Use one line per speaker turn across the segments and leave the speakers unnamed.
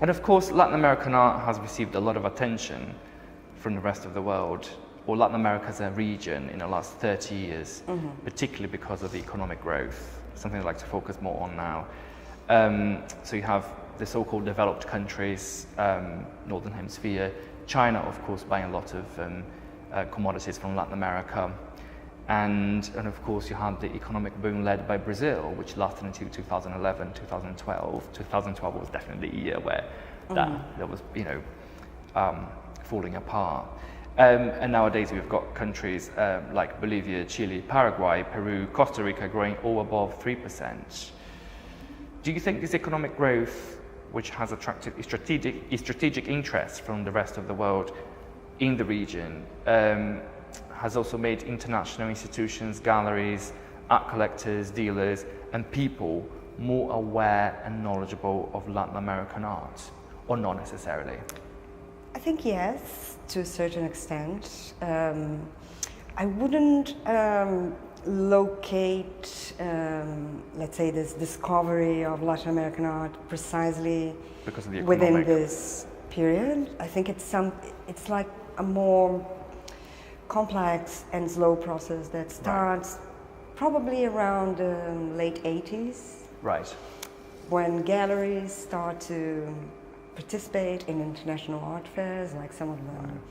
And of course, Latin American art has received a lot of attention from the rest of the world, or Latin America as a region in the last 30 years, particularly because of the economic growth, something I'd like to focus more on now. So you have the so-called developed countries, Northern Hemisphere, China, of course, buying a lot of commodities from Latin America. And of course, you had the economic boom led by Brazil, which lasted until 2011, 2012. 2012 was definitely a year where that was, falling apart. And nowadays we've got countries like Bolivia, Chile, Paraguay, Peru, Costa Rica growing all above 3%. Do you think this economic growth, which has attracted a strategic interest from the rest of the world in the region, has also made international institutions, galleries, art collectors, dealers, and people more aware and knowledgeable of Latin American art, or not necessarily?
I think yes, to a certain extent. I wouldn't locate, let's say, this discovery of Latin American art precisely
because of the
within this period. I think it's like a more complex and slow process that starts probably around the late 80s.
Right.
When galleries start to participate in international art fairs, like some of them,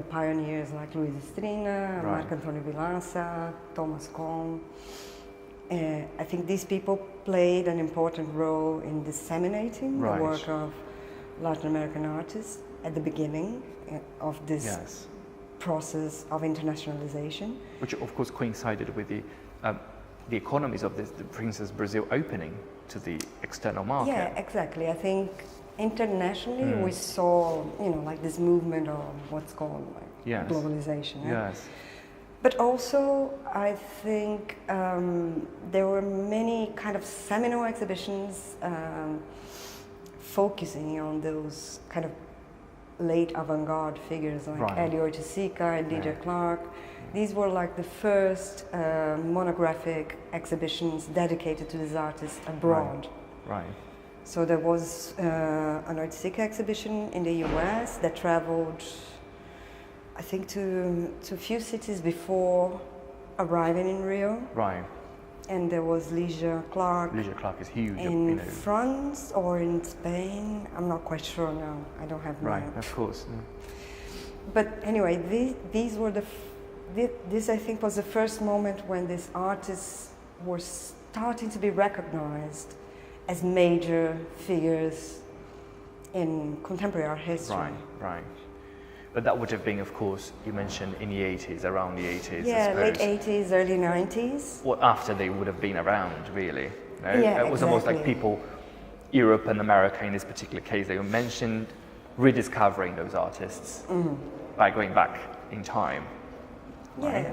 pioneers like Luis Estrina, Marc Antonio Vilança, Thomas Kohn. I think these people played an important role in disseminating the work of Latin American artists at the beginning of this process of internationalization.
Which of course coincided with the economies of for instance, Brazil opening to the external market.
Yeah, exactly. I think internationally we saw, like this movement of what's called globalization.
Yes.
But also, I think there were many kind of seminal exhibitions focusing on those kind of late avant-garde figures like Elio Oiticica and Lydia Clark. These were like the first monographic exhibitions dedicated to these artists abroad.
Right.
So there was an Oiticica exhibition in the US that traveled, I think, to a few cities before arriving in Rio.
Right.
And there was Lydia Clark.
Lydia Clark is huge.
In France or in Spain, I'm not quite sure now. I don't have my...
Right, of course.
But anyway, these were this I think was the first moment when these artists were starting to be recognized as major figures in contemporary art history.
Right. But that would have been, of course, you mentioned in the 80s, around the 80s,
yeah, late 80s, early 90s.
Well, after they would have been around, really. No?
Yeah,
it was almost like people, Europe and America in this particular case, they mentioned rediscovering those artists by going back in time. Right?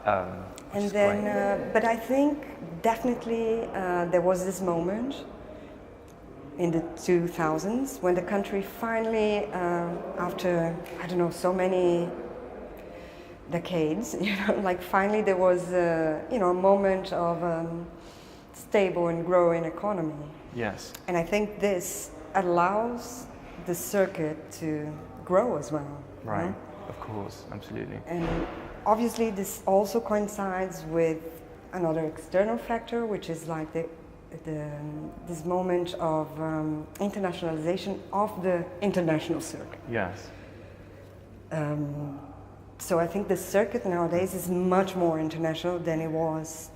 Yeah. And then, but I think definitely there was this moment in the 2000s when the country finally, after, I don't know, so many decades, like finally there was, a moment of stable and growing economy.
Yes.
And I think this allows the circuit to grow as well.
Right, of course, absolutely.
And obviously this also coincides with another external factor, which is like this moment of internationalization of the international circuit.
Yes.
So I think the circuit nowadays is much more international than it was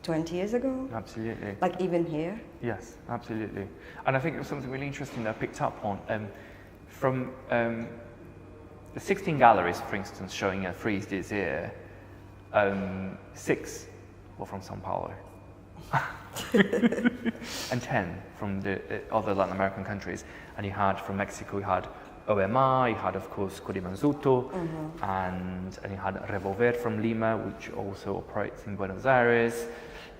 20 years ago.
Absolutely.
Like even here.
Yes, absolutely. And I think it was something really interesting that I picked up on. From the 16 galleries, for instance, showing a frieze this year, 6 were from Sao Paulo. And 10 from the other Latin American countries. And you had from Mexico, you had OMA, you had of course Kiki Mazzucchelli, and you had Revolver from Lima, which also operates in Buenos Aires,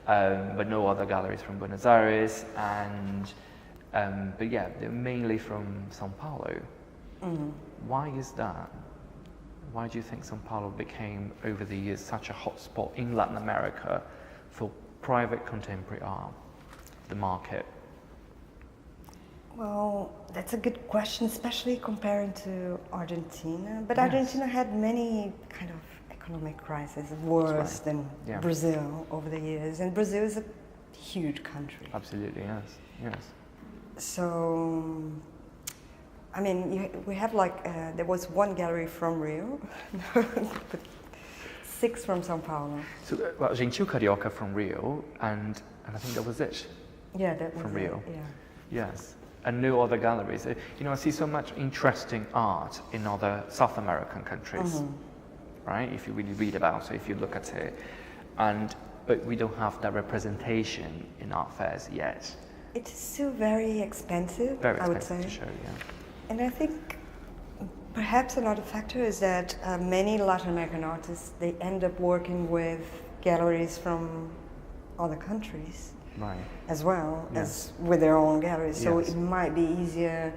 but no other galleries from Buenos Aires. And but yeah, they're mainly from Sao Paulo. Why is that? Why do you think Sao Paulo became over the years such a hotspot in Latin America for private contemporary art, the market?
Well, that's a good question, especially comparing to Argentina. But
Yes.
Argentina had many kind of economic crises, worse than
Yeah.
Brazil over the years. And Brazil is a huge country.
Absolutely, yes, yes.
So, I mean, we have like, there was one gallery from Rio, but 6 from São Paulo.
So, well, a gente tinha o Carioca from Rio, and I think that was it.
Yeah, that was
From Rio.
It, yeah.
Yes, and no other galleries. You know, I see so much interesting art in other South American countries, right? If you really read about it, if you look at it, but we don't have that representation in art fairs yet.
It is still very expensive,
Very
I would
expensive
say.
to show, yeah.
And I think perhaps another factor is that many Latin American artists, they end up working with galleries from other countries.
Right.
As well
Yes.
as with their own galleries. So
Yes.
it might be easier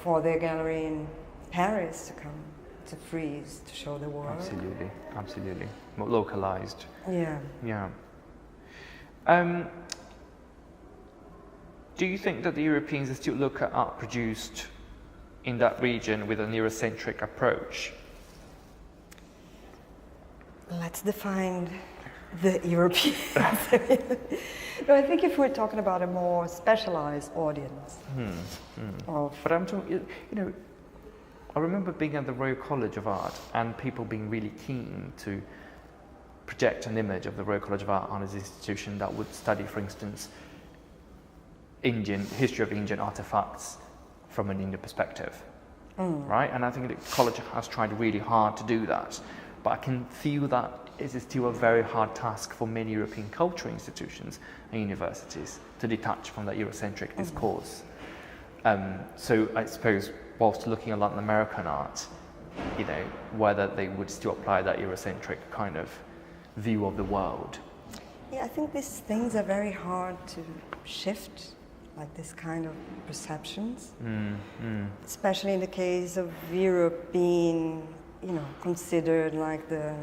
for their gallery in Paris to come to Frieze to show the work.
Absolutely, absolutely. More localized.
Yeah.
Yeah. Do you think that the Europeans still look at art produced in that region with an Eurocentric approach?
Let's define the Europeans. No, I think if we're talking about a more specialized audience of
But I'm talking, you know, I remember being at the Royal College of Art and people being really keen to project an image of the Royal College of Art on as an institution that would study, for instance, history of Indian artifacts from an Indian perspective, right? And I think the college has tried really hard to do that, but I can feel that it is still a very hard task for many European cultural institutions and universities to detach from that Eurocentric discourse. So I suppose whilst looking at Latin American art, you know, whether they would still apply that Eurocentric kind of view of the world.
Yeah, I think these things are very hard to shift, like this kind of perceptions, especially in the case of Europe being, you know, considered like the,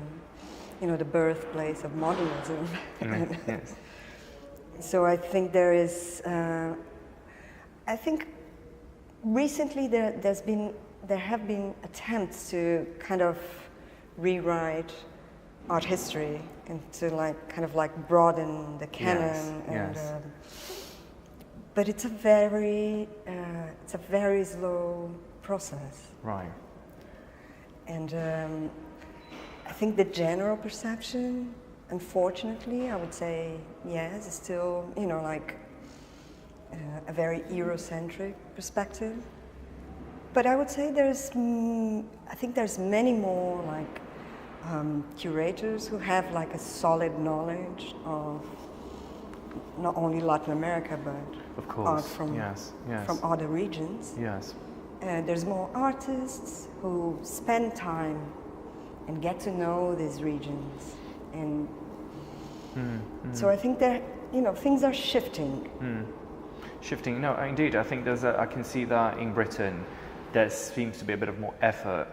you know, the birthplace of modernism.
Yes.
So I think there is, I think recently there have been attempts to kind of rewrite art history and to like kind of like broaden the canon. But it's a very slow process.
Right.
And I think the general perception, unfortunately, I would say yes, is still, you know, like a very Eurocentric perspective. But I would say I think there's many more like curators who have like a solid knowledge of not only Latin America, but
Of course.
art from from other regions.
Yes.
There's more artists who spend time and get to know these regions, and so I think that, you know, things are shifting.
Shifting. No, indeed. I think I can see that in Britain, there seems to be a bit of more effort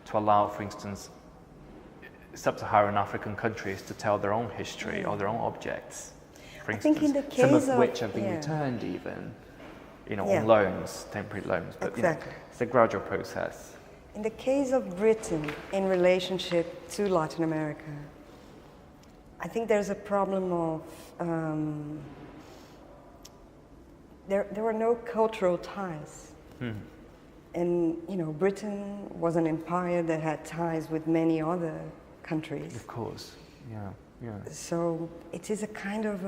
to allow, for instance, sub-Saharan African countries to tell their own history or their own objects. For instance,
I think in the
some
case
of which have been
yeah.
returned even, you know,
Yeah.
on loans, temporary loans. But you know,
Exactly.
it's a gradual process.
In the case of Britain, in relationship to Latin America, I think there's a problem of there were no cultural ties. And, you know, Britain was an empire that had ties with many other countries.
Of course. Yeah. Yeah.
So it is a kind of,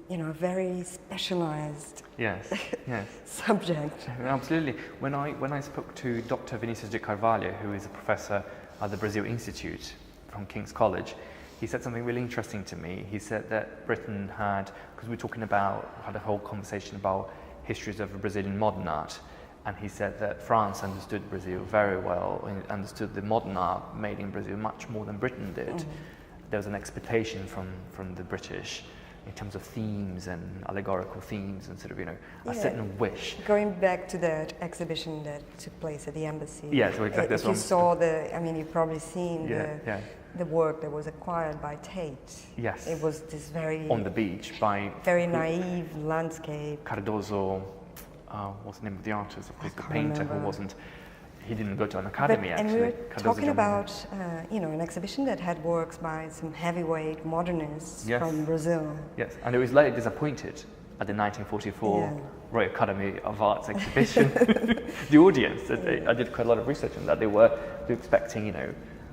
you know, a very specialized
Yes. Yes.
subject.
Absolutely. When I spoke to Dr. Vinicius de Carvalho, who is a professor at the Brazil Institute from King's College, he said something really interesting to me. He said that Britain had a whole conversation about histories of Brazilian modern art, and he said that France understood Brazil very well and understood the modern art made in Brazil much more than Britain did. There was an expectation from the British in terms of themes and allegorical themes and sort of, you know, a certain wish.
Going back to that exhibition that took place at the embassy.
Yes, well, exactly.
If you saw you've probably seen the work that was acquired by Tate.
Yes.
It was this very
On the beach by
very naive landscape.
Cardoso, what's the name of the artist? Of course, the
can't
painter
remember.
he didn't go to an academy
And
actually.
we're
Cardoso
talking
Jr.
about, an exhibition that had works by some heavyweight modernists
Yes.
from Brazil.
Yes, and it was later disappointed at the 1944
Yeah.
Royal Academy of Arts exhibition. The audience, I did quite a lot of research on that. They were expecting,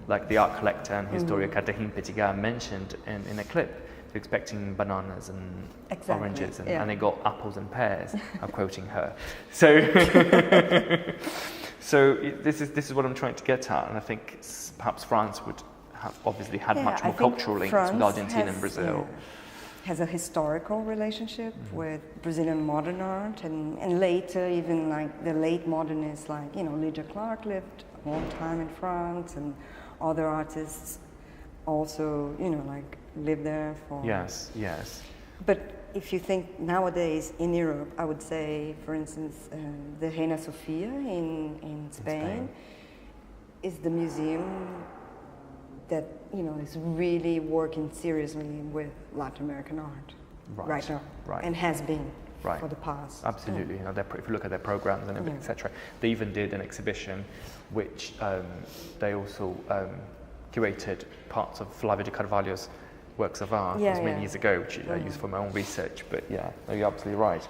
like the art collector and historian Catherine Petigat mentioned in a clip, they're expecting bananas and
Exactly,
oranges, and,
yeah.
and they got apples and pears. I'm quoting her. So, this is what I'm trying to get at, and I think perhaps France would have obviously had much more cultural links with Argentina and Brazil.
Has a historical relationship with Brazilian modern art, and later even like the late modernists like Lydia Clark lived a long time in France, and other artists also like lived there for.
Yes.
But if you think nowadays in Europe, I would say, for instance, the Reina Sofia in Spain is the museum that is really working seriously with Latin American art right now, and has been for the past.
Absolutely, if you look at their programs and everything, etc. They even did an exhibition, which they also curated parts of Flavio de Carvalho's works of art. It was many years ago, which I used for my own research. But yeah, no, you're absolutely right.